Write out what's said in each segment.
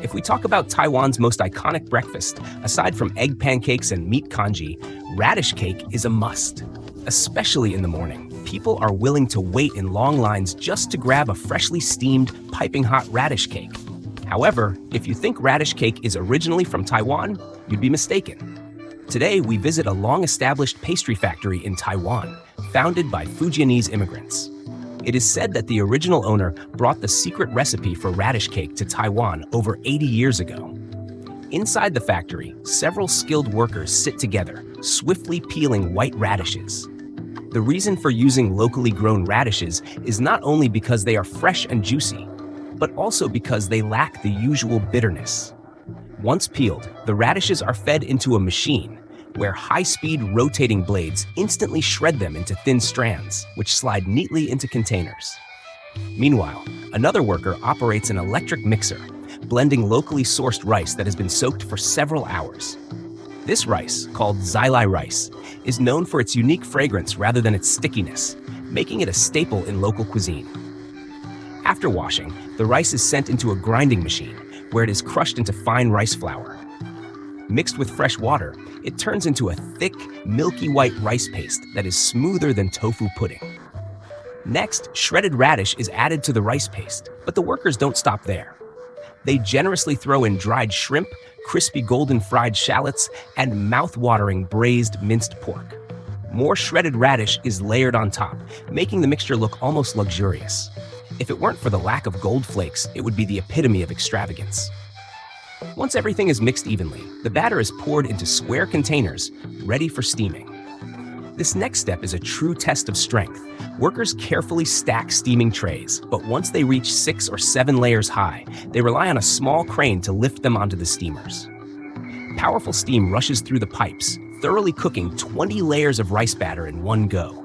If we talk about Taiwan's most iconic breakfast, aside from egg pancakes and meat congee, radish cake is a must. Especially in the morning, people are willing to wait in long lines just to grab a freshly steamed, piping hot radish cake. However, if you think radish cake is originally from Taiwan, you'd be mistaken. Today, we visit a long-established pastry factory in Taiwan, founded by Fujianese immigrants. It is said that the original owner brought the secret recipe for radish cake to Taiwan over 80 years ago. Inside the factory, several skilled workers sit together, swiftly peeling white radishes. The reason for using locally grown radishes is not only because they are fresh and juicy, but also because they lack the usual bitterness. Once peeled, the radishes are fed into a machine, where high-speed rotating blades instantly shred them into thin strands, which slide neatly into containers. Meanwhile, another worker operates an electric mixer, blending locally sourced rice that has been soaked for several hours. This rice, called xilai rice, is known for its unique fragrance rather than its stickiness, making it a staple in local cuisine. After washing, the rice is sent into a grinding machine, where it is crushed into fine rice flour. Mixed with fresh water, it turns into a thick, milky white rice paste that is smoother than tofu pudding. Next, shredded radish is added to the rice paste, but the workers don't stop there. They generously throw in dried shrimp, crispy golden fried shallots, and mouth-watering braised minced pork. More shredded radish is layered on top, making the mixture look almost luxurious. If it weren't for the lack of gold flakes, it would be the epitome of extravagance. Once everything is mixed evenly, the batter is poured into square containers, ready for steaming. This next step is a true test of strength. Workers carefully stack steaming trays, but once they reach 6 or 7 layers high, they rely on a small crane to lift them onto the steamers. Powerful steam rushes through the pipes, thoroughly cooking 20 layers of rice batter in one go.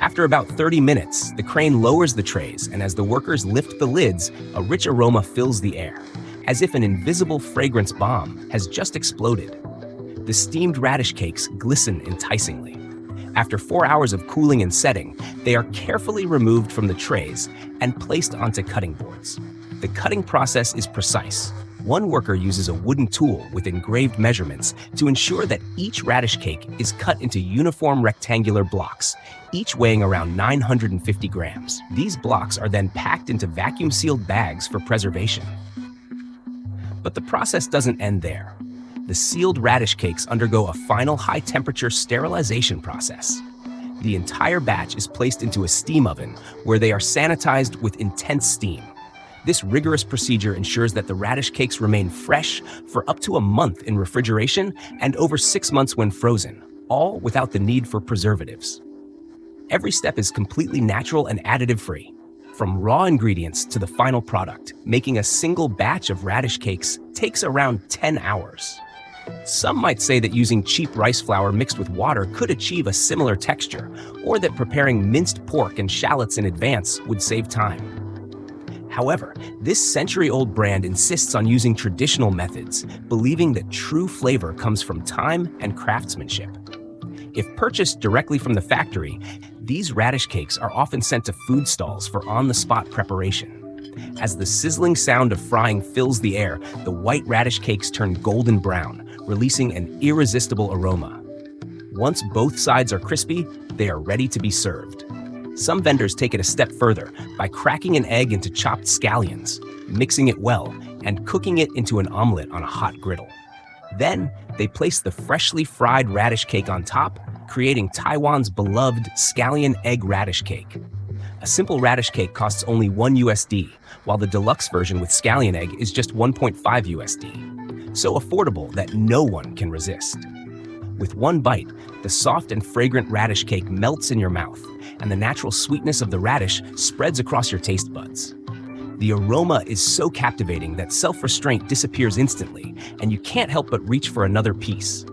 After about 30 minutes, the crane lowers the trays, and as the workers lift the lids, a rich aroma fills the air, as if an invisible fragrance bomb has just exploded. The steamed radish cakes glisten enticingly. After 4 hours of cooling and setting, they are carefully removed from the trays and placed onto cutting boards. The cutting process is precise. One worker uses a wooden tool with engraved measurements to ensure that each radish cake is cut into uniform rectangular blocks, each weighing around 950 grams. These blocks are then packed into vacuum-sealed bags for preservation. But the process doesn't end there. The sealed radish cakes undergo a final high-temperature sterilization process. The entire batch is placed into a steam oven where they are sanitized with intense steam. This rigorous procedure ensures that the radish cakes remain fresh for up to a month in refrigeration and over 6 months when frozen, all without the need for preservatives. Every step is completely natural and additive-free, from raw ingredients to the final product. Making a single batch of radish cakes takes around 10 hours. Some might say that using cheap rice flour mixed with water could achieve a similar texture, or that preparing minced pork and shallots in advance would save time. However, this century-old brand insists on using traditional methods, believing that true flavor comes from time and craftsmanship. If purchased directly from the factory, these radish cakes are often sent to food stalls for on-the-spot preparation. As the sizzling sound of frying fills the air, the white radish cakes turn golden brown, releasing an irresistible aroma. Once both sides are crispy, they are ready to be served. Some vendors take it a step further by cracking an egg into chopped scallions, mixing it well, and cooking it into an omelet on a hot griddle. Then, they place the freshly fried radish cake on top, creating Taiwan's beloved scallion egg radish cake. A simple radish cake costs only $1, while the deluxe version with scallion egg is just $1.5. So affordable that no one can resist. With one bite, the soft and fragrant radish cake melts in your mouth, and the natural sweetness of the radish spreads across your taste buds. The aroma is so captivating that self-restraint disappears instantly, and you can't help but reach for another piece.